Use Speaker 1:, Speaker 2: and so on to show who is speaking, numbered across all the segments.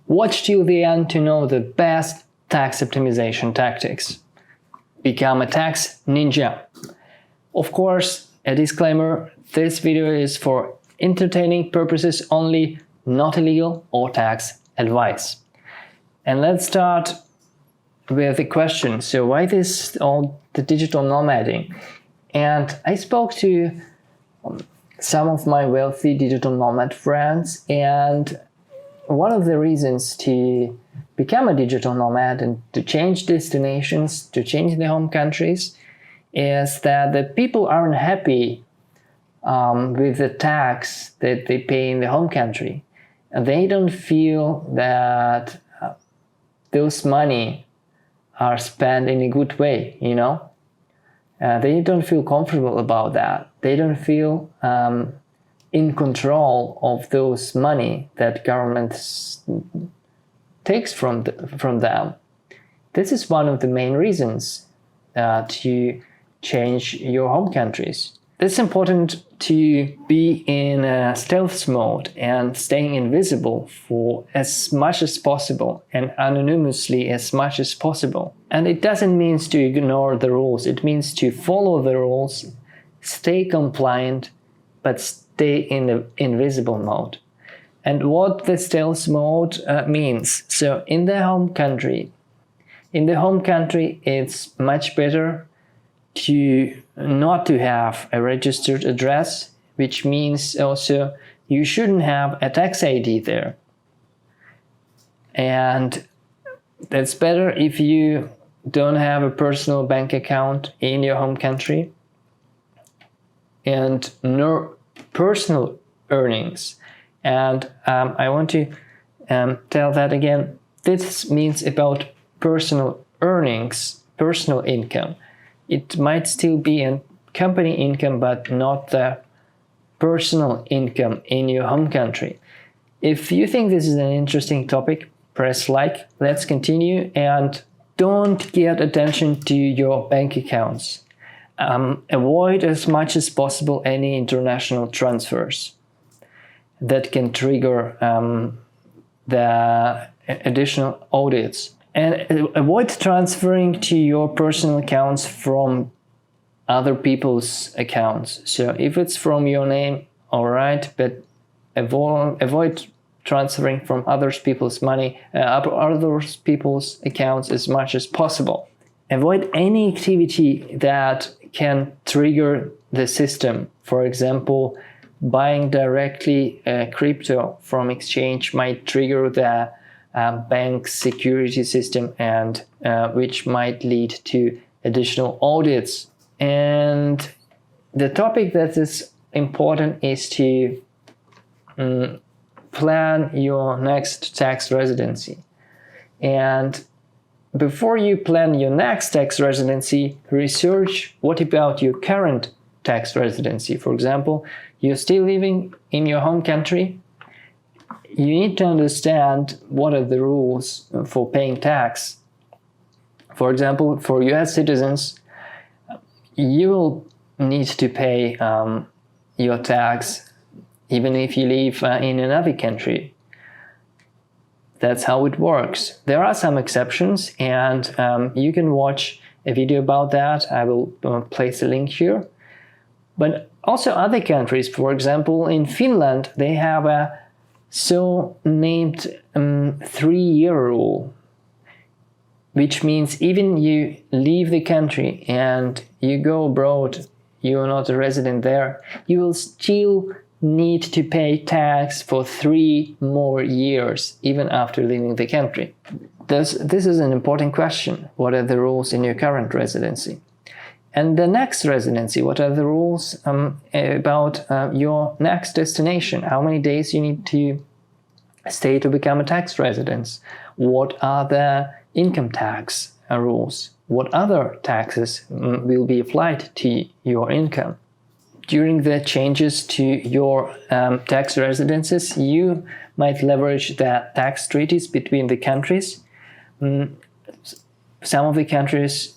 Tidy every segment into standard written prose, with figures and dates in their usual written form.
Speaker 1: Watch till the end to know the best tax optimization tactics. Become a tax ninja. Of course, a disclaimer, this video is for entertaining purposes only, not illegal or tax advice. And let's start with the question, so why this all the digital nomading? And I spoke to some of my wealthy digital nomad friends, and one of the reasons to become a digital nomad and to change destinations, to change their home countries, is that the people aren't happy with the tax that they pay in the home country. And they don't feel that those money are spent in a good way, you know? They don't feel comfortable about that. They don't feel in control of those money that government takes from them. This is one of the main reasons to change your home countries. It's important to be in a stealth mode and staying invisible for as much as possible and anonymously as much as possible. And it doesn't mean to ignore the rules. It means to follow the rules, stay compliant, but stay in the invisible mode. And what the stealth mode means. So in the home country, it's much better to not to have a registered address, which means also you shouldn't have a tax ID there. And that's better if you don't have a personal bank account in your home country and no personal earnings. And I want to tell that again. This means about personal earnings, personal income. It might still be a company income, but not the personal income in your home country. If you think this is an interesting topic, press like. Let's continue, and don't get attention to your bank accounts. Avoid as much as possible any international transfers that can trigger the additional audits. And avoid transferring to your personal accounts from other people's accounts. So if it's from your name, all right, but avoid transferring from other people's money, other people's accounts as much as possible. Avoid any activity that can trigger the system. For example, buying directly crypto from exchange might trigger the bank security system, and which might lead to additional audits. And the topic that is important is to plan your next tax residency. And before you plan your next tax residency, research what about your current tax residency. For example, you're still living in your home country. You need to understand what are the rules for paying tax. For example, for US citizens, you will need to pay your tax even if you live in another country. That's how it works. There are some exceptions, and you can watch a video about that. I will place a link here. But also other countries, for example, in Finland, they have a so-named 3-year rule, which means even you leave the country and you go abroad, you are not a resident there, you will still need to pay tax for 3 more years, even after leaving the country. This is an important question. What are the rules in your current residency? And the next residency, what are the rules about your next destination? How many days you need to stay to become a tax resident? What are the income tax rules? What other taxes will be applied to your income? During the changes to your tax residences, you might leverage the tax treaties between the countries. Some of the countries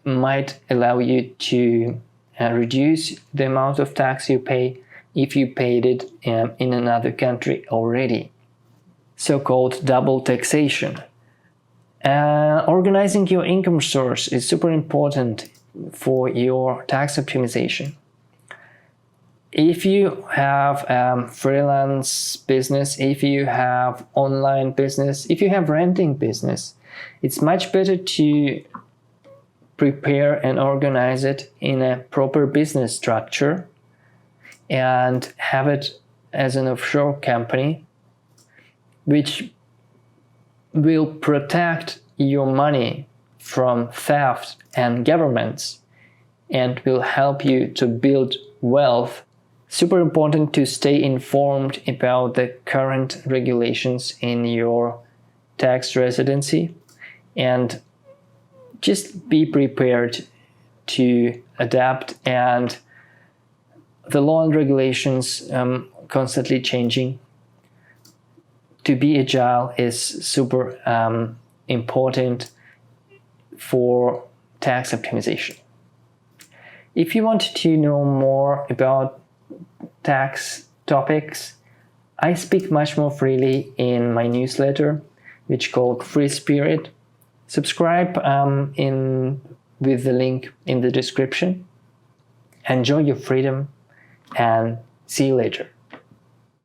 Speaker 1: might allow you to reduce the amount of tax you pay if you paid it in another country already. so-called double taxation. Organizing your income source is super important for your tax optimization. If you have freelance business, if you have online business, if you have renting business, it's much better to prepare and organize it in a proper business structure and have it as an offshore company, which will protect your money from theft and governments and will help you to build wealth. Super important to stay informed about the current regulations in your tax residency and just be prepared to adapt, and the law and regulations constantly changing. To be agile is super important for tax optimization. If you want to know more about tax topics, I speak much more freely in my newsletter, which is called Free Spirit. Subscribe with the link in the description. Enjoy your freedom and see you later.